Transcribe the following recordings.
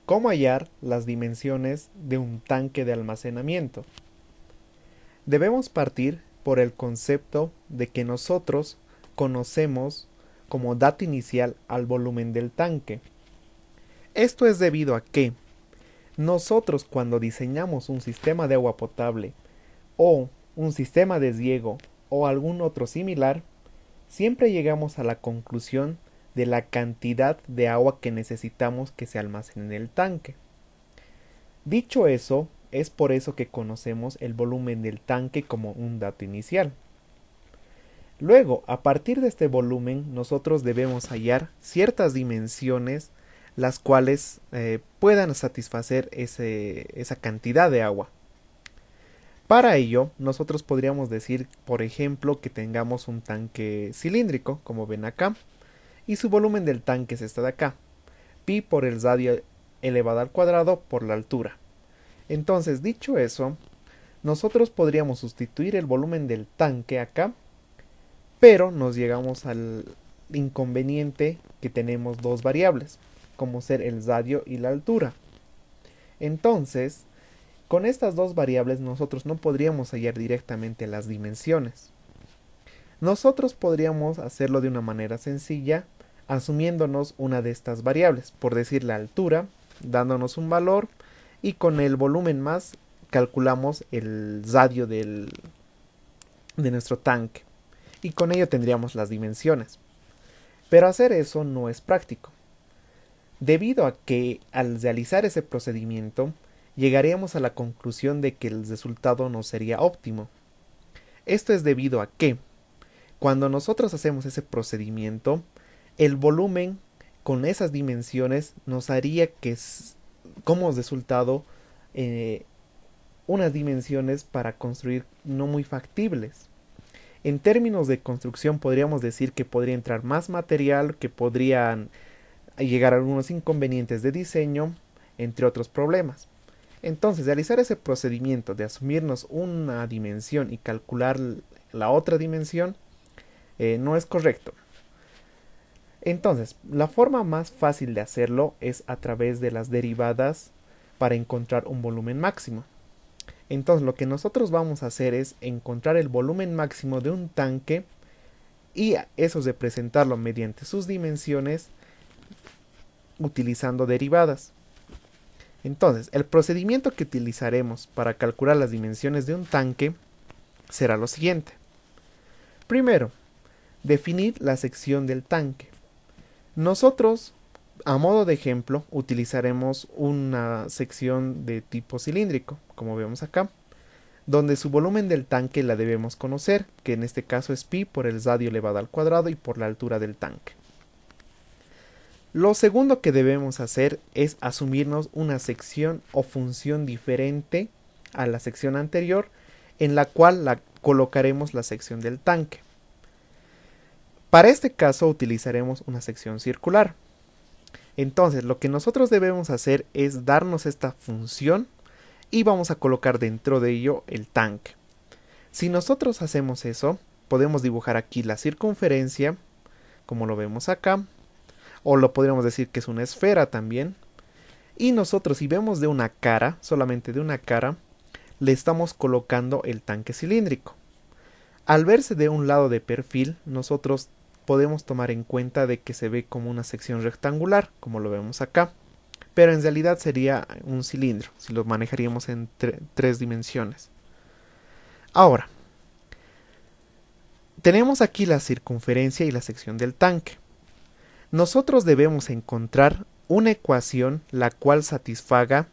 ¿Cómo hallar las dimensiones de un tanque de almacenamiento? Debemos partir por el concepto de que nosotros conocemos como dato inicial al volumen del tanque. Esto es debido a que nosotros cuando diseñamos un sistema de agua potable o un sistema de riego o algún otro similar, siempre llegamos a la conclusión de la cantidad de agua que necesitamos que se almacene en el tanque. Dicho eso, es por eso que conocemos el volumen del tanque como un dato inicial. Luego, a partir de este volumen, nosotros debemos hallar ciertas dimensiones las cuales puedan satisfacer esa cantidad de agua. Para ello, nosotros podríamos decir, por ejemplo, que tengamos un tanque cilíndrico, como ven acá, y su volumen del tanque es este de acá, pi por el radio elevado al cuadrado por la altura. Entonces, dicho eso, nosotros podríamos sustituir el volumen del tanque acá, pero nos llegamos al inconveniente que tenemos dos variables, como ser el radio y la altura. Entonces, con estas dos variables nosotros no podríamos hallar directamente las dimensiones. Nosotros podríamos hacerlo de una manera sencilla, asumiéndonos una de estas variables, por decir la altura, dándonos un valor, y con el volumen más calculamos el radio de nuestro tanque, y con ello tendríamos las dimensiones. Pero hacer eso no es práctico, debido a que al realizar ese procedimiento llegaríamos a la conclusión de que el resultado no sería óptimo. Esto es debido a que cuando nosotros hacemos ese procedimiento, el volumen con esas dimensiones nos haría que como resultado unas dimensiones para construir no muy factibles. En términos de construcción podríamos decir que podría entrar más material, que podrían llegar a algunos inconvenientes de diseño, entre otros problemas. Entonces, realizar ese procedimiento de asumirnos una dimensión y calcular la otra dimensión no es correcto. Entonces, la forma más fácil de hacerlo es a través de las derivadas para encontrar un volumen máximo. Entonces, lo que nosotros vamos a hacer es encontrar el volumen máximo de un tanque y eso es representarlo mediante sus dimensiones utilizando derivadas. Entonces, el procedimiento que utilizaremos para calcular las dimensiones de un tanque será lo siguiente. Primero, definir la sección del tanque. Nosotros, a modo de ejemplo, utilizaremos una sección de tipo cilíndrico, como vemos acá, donde su volumen del tanque la debemos conocer, que en este caso es pi por el radio elevado al cuadrado y por la altura del tanque. Lo segundo que debemos hacer es asumirnos una sección o función diferente a la sección anterior, en la cual colocaremos la sección del tanque. Para este caso utilizaremos una sección circular. Entonces, lo que nosotros debemos hacer es darnos esta función y vamos a colocar dentro de ello el tanque. Si nosotros hacemos eso, podemos dibujar aquí la circunferencia, como lo vemos acá, o lo podríamos decir que es una esfera también. Y nosotros, si vemos de una cara, solamente de una cara, le estamos colocando el tanque cilíndrico. Al verse de un lado de perfil, nosotros podemos tomar en cuenta de que se ve como una sección rectangular, como lo vemos acá, pero en realidad sería un cilindro, si lo manejaríamos en tres dimensiones. Ahora, tenemos aquí la circunferencia y la sección del tanque. Nosotros debemos encontrar una ecuación la cual satisfaga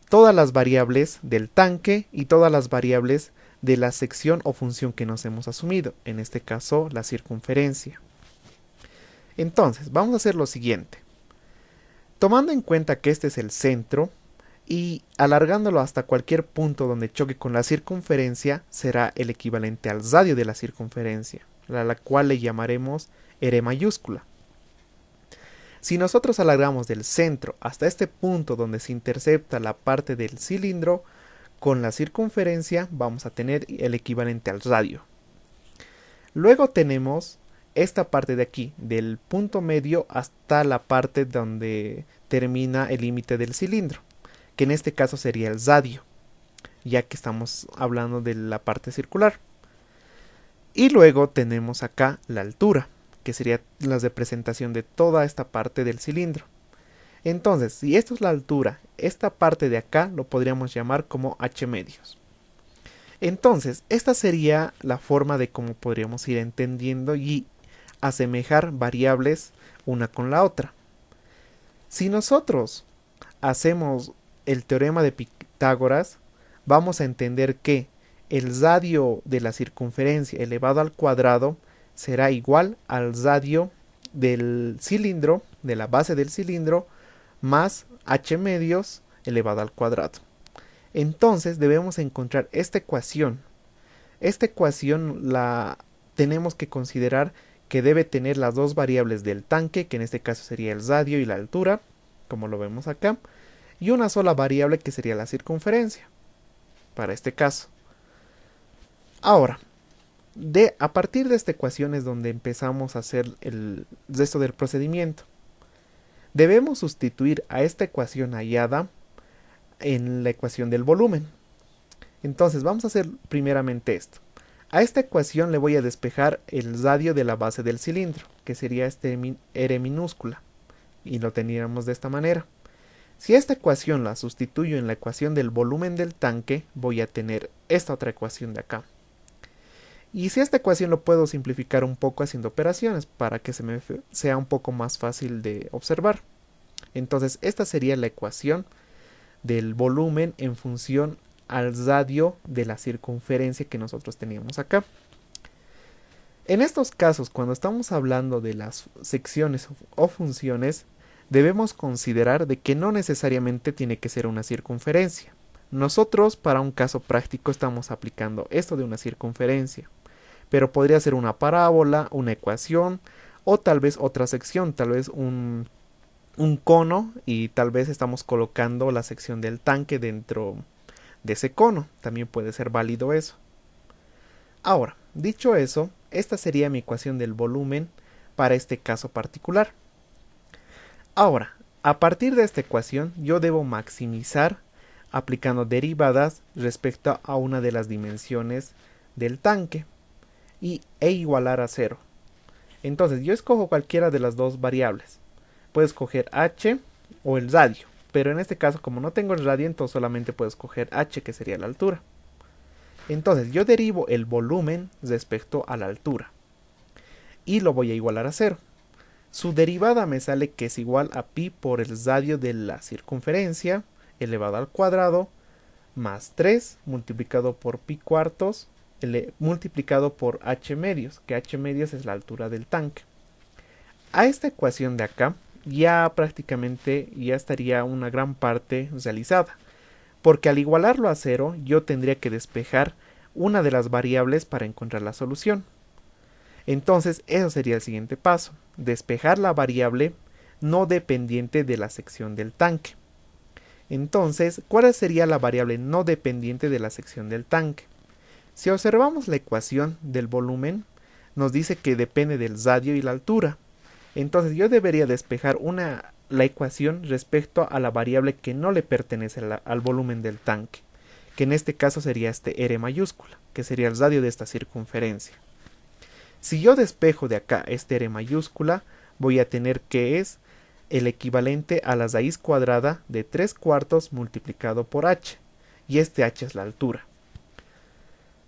todas las variables del tanque y todas las variables de la sección o función que nos hemos asumido, en este caso la circunferencia. Entonces, vamos a hacer lo siguiente. Tomando en cuenta que este es el centro y alargándolo hasta cualquier punto donde choque con la circunferencia, será el equivalente al radio de la circunferencia, a la cual le llamaremos R mayúscula. Si nosotros alargamos del centro hasta este punto donde se intercepta la parte del cilindro, con la circunferencia vamos a tener el equivalente al radio. Luego tenemos esta parte de aquí, del punto medio hasta la parte donde termina el límite del cilindro, que en este caso sería el radio, ya que estamos hablando de la parte circular. Y luego tenemos acá la altura, que sería la representación de toda esta parte del cilindro. Entonces, si esto es la altura, esta parte de acá lo podríamos llamar como h medios. Entonces, esta sería la forma de cómo podríamos ir entendiendo y asemejar variables una con la otra. Si nosotros hacemos el teorema de Pitágoras, vamos a entender que el radio de la circunferencia elevado al cuadrado será igual al radio del cilindro, de la base del cilindro, más h medios elevado al cuadrado. Entonces debemos encontrar esta ecuación. Esta ecuación la tenemos que considerar que debe tener las dos variables del tanque, que en este caso sería el radio y la altura, como lo vemos acá, y una sola variable que sería la circunferencia, para este caso. Ahora, a partir de esta ecuación es donde empezamos a hacer el resto del procedimiento. Debemos sustituir a esta ecuación hallada en la ecuación del volumen. Entonces vamos a hacer primeramente esto. A esta ecuación le voy a despejar el radio de la base del cilindro, que sería este R minúscula, y lo tendríamos de esta manera. Si esta ecuación la sustituyo en la ecuación del volumen del tanque, voy a tener esta otra ecuación de acá. Y si esta ecuación lo puedo simplificar un poco haciendo operaciones para que sea un poco más fácil de observar. Entonces esta sería la ecuación del volumen en función al radio de la circunferencia que nosotros teníamos acá. En estos casos, cuando estamos hablando de las secciones o funciones, debemos considerar de que no necesariamente tiene que ser una circunferencia. Nosotros para un caso práctico estamos aplicando esto de una circunferencia, pero podría ser una parábola, una ecuación o tal vez otra sección, tal vez un cono, y tal vez estamos colocando la sección del tanque dentro de ese cono. También puede ser válido eso. Ahora, dicho eso, esta sería mi ecuación del volumen para este caso particular. Ahora, a partir de esta ecuación yo debo maximizar aplicando derivadas respecto a una de las dimensiones del tanque e igualar a 0. Entonces yo escojo cualquiera de las dos variables. Puedo escoger h o el radio, pero en este caso como no tengo el radio, entonces solamente puedo escoger h, que sería la altura. Entonces yo derivo el volumen respecto a la altura y lo voy a igualar a 0. Su derivada me sale que es igual a pi por el radio de la circunferencia elevado al cuadrado más 3 multiplicado por pi cuartos multiplicado por h medios, que h medios es la altura del tanque. A esta ecuación de acá ya prácticamente ya estaría una gran parte realizada, porque al igualarlo a 0 yo tendría que despejar una de las variables para encontrar la solución. Entonces eso sería el siguiente paso, despejar la variable no dependiente de la sección del tanque. Entonces, ¿cuál sería la variable no dependiente de la sección del tanque? Si observamos la ecuación del volumen, nos dice que depende del radio y la altura. Entonces yo debería despejar la ecuación respecto a la variable que no le pertenece al volumen del tanque, que en este caso sería este R mayúscula, que sería el radio de esta circunferencia. Si yo despejo de acá este R mayúscula, voy a tener que es el equivalente a la raíz cuadrada de 3 cuartos multiplicado por h, y este h es la altura.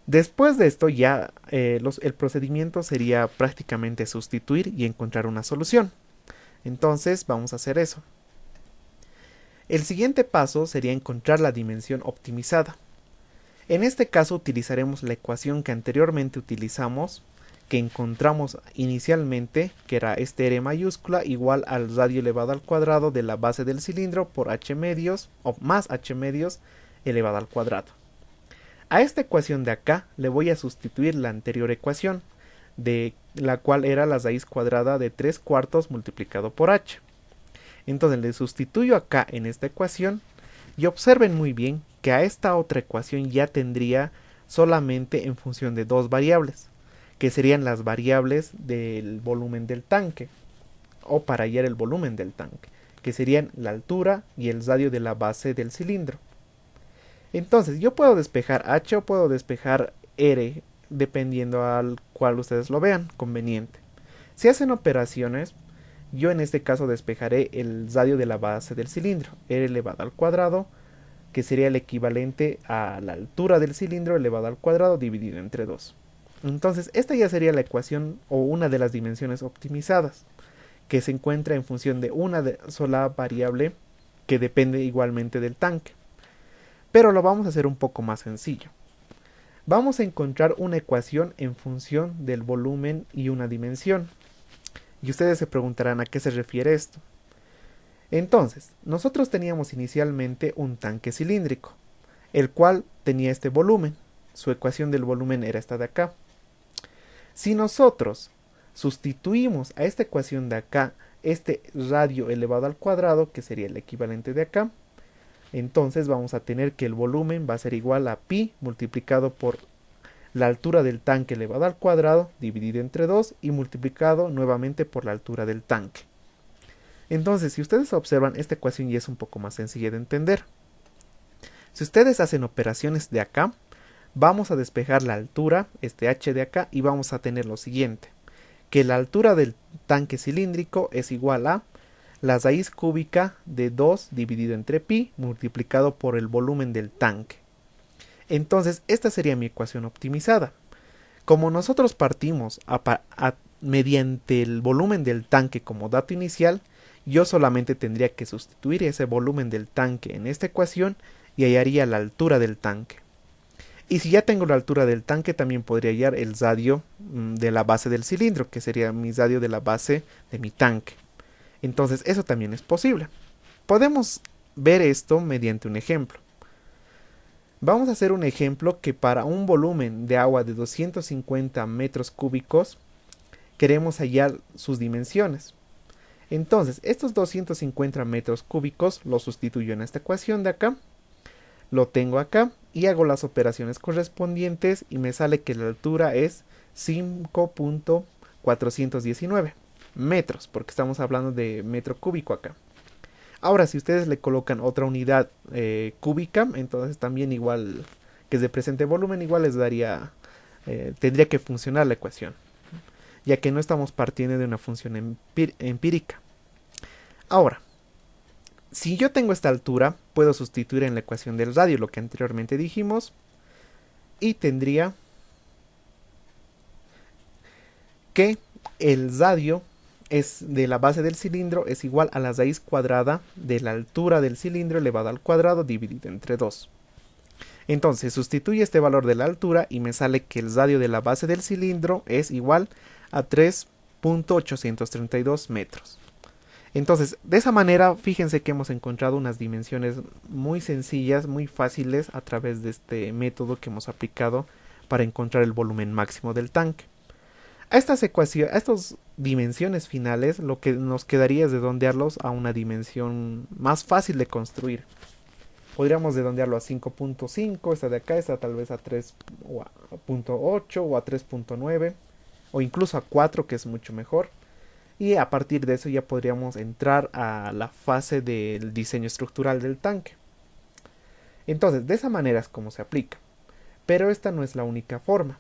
Después de esto ya el procedimiento sería prácticamente sustituir y encontrar una solución. Entonces vamos a hacer eso. El siguiente paso sería encontrar la dimensión optimizada. En este caso utilizaremos la ecuación que anteriormente utilizamos, que encontramos inicialmente, que era este R mayúscula igual al radio elevado al cuadrado de la base del cilindro por h medios o más h medios elevado al cuadrado. A esta ecuación de acá le voy a sustituir la anterior ecuación, de la cual era la raíz cuadrada de 3 cuartos multiplicado por h. Entonces le sustituyo acá en esta ecuación y observen muy bien que a esta otra ecuación ya tendría solamente en función de dos variables, que serían las variables del volumen del tanque, o para hallar el volumen del tanque, que serían la altura y el radio de la base del cilindro. Entonces yo puedo despejar H o puedo despejar R, dependiendo al cual ustedes lo vean conveniente. Si hacen operaciones, yo en este caso despejaré el radio de la base del cilindro, R elevado al cuadrado, que sería el equivalente a la altura del cilindro elevado al cuadrado dividido entre 2. Entonces esta ya sería la ecuación o una de las dimensiones optimizadas, que se encuentra en función de una sola variable que depende igualmente del tanque. Pero lo vamos a hacer un poco más sencillo. Vamos a encontrar una ecuación en función del volumen y una dimensión. Y ustedes se preguntarán a qué se refiere esto. Entonces, nosotros teníamos inicialmente un tanque cilíndrico, el cual tenía este volumen. Su ecuación del volumen era esta de acá. Si nosotros sustituimos a esta ecuación de acá este radio elevado al cuadrado, que sería el equivalente de acá, entonces vamos a tener que el volumen va a ser igual a pi multiplicado por la altura del tanque elevado al cuadrado dividido entre 2 y multiplicado nuevamente por la altura del tanque. Entonces, si ustedes observan, esta ecuación ya es un poco más sencilla de entender. Si ustedes hacen operaciones de acá, vamos a despejar la altura, este h de acá, y vamos a tener lo siguiente, que la altura del tanque cilíndrico es igual a la raíz cúbica de 2 dividido entre pi multiplicado por el volumen del tanque. Entonces esta sería mi ecuación optimizada. Como nosotros partimos mediante el volumen del tanque como dato inicial, yo solamente tendría que sustituir ese volumen del tanque en esta ecuación y hallaría la altura del tanque. Y si ya tengo la altura del tanque, también podría hallar el radio de la base del cilindro, que sería mi radio de la base de mi tanque. Entonces eso también es posible. Podemos ver esto mediante un ejemplo. Vamos a hacer un ejemplo que para un volumen de agua de 250 metros cúbicos queremos hallar sus dimensiones. Entonces estos 250 metros cúbicos los sustituyo en esta ecuación de acá, lo tengo acá y hago las operaciones correspondientes y me sale que la altura es 5.419 metros, porque estamos hablando de metro cúbico acá. Ahora, si ustedes le colocan otra unidad cúbica, entonces también igual que es de presente volumen, igual les daría, tendría que funcionar la ecuación, ya que no estamos partiendo de una función empírica. Ahora, si yo tengo esta altura, puedo sustituir en la ecuación del radio lo que anteriormente dijimos, y tendría que el radio es de la base del cilindro es igual a la raíz cuadrada de la altura del cilindro elevado al cuadrado dividido entre 2. Entonces sustituye este valor de la altura y me sale que el radio de la base del cilindro es igual a 3.832 metros. Entonces de esa manera fíjense que hemos encontrado unas dimensiones muy sencillas, muy fáciles a través de este método que hemos aplicado para encontrar el volumen máximo del tanque. A estas dimensiones finales, lo que nos quedaría es redondearlos a una dimensión más fácil de construir. Podríamos redondearlo a 5.5, esta de acá, esta tal vez a 3.8 o a 3.9, o incluso a 4, que es mucho mejor. Y a partir de eso ya podríamos entrar a la fase del diseño estructural del tanque. Entonces, de esa manera es como se aplica. Pero esta no es la única forma.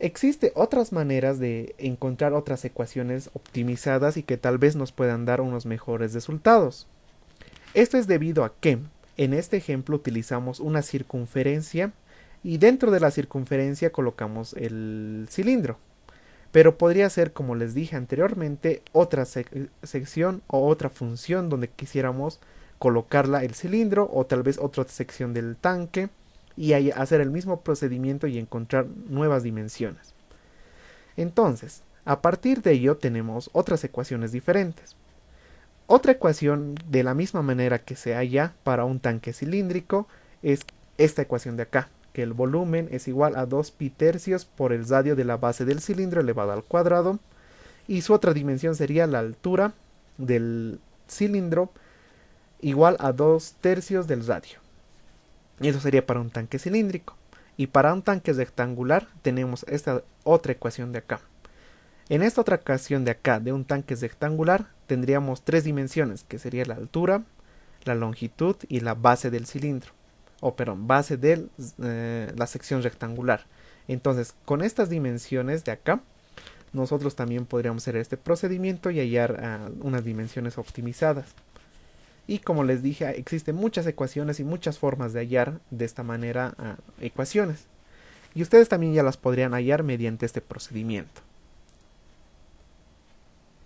Existen otras maneras de encontrar otras ecuaciones optimizadas y que tal vez nos puedan dar unos mejores resultados. Esto es debido a que en este ejemplo utilizamos una circunferencia y dentro de la circunferencia colocamos el cilindro. Pero podría ser, como les dije anteriormente, otra sección o otra función donde quisiéramos colocarla el cilindro o tal vez otra sección del tanque y hacer el mismo procedimiento y encontrar nuevas dimensiones. Entonces, a partir de ello tenemos otras ecuaciones diferentes. Otra ecuación de la misma manera que se halla para un tanque cilíndrico es esta ecuación de acá, que el volumen es igual a 2 pi tercios por el radio de la base del cilindro elevado al cuadrado, y su otra dimensión sería la altura del cilindro igual a 2 tercios del radio. Y eso sería para un tanque cilíndrico. Y para un tanque rectangular tenemos esta otra ecuación de acá. En esta otra ecuación de acá de un tanque rectangular tendríamos tres dimensiones, que sería la altura, la longitud y la base del cilindro. O perdón, base de la sección rectangular. Entonces, con estas dimensiones de acá, nosotros también podríamos hacer este procedimiento y hallar unas dimensiones optimizadas. Y como les dije, existen muchas ecuaciones y muchas formas de hallar de esta manera ecuaciones. Y ustedes también ya las podrían hallar mediante este procedimiento.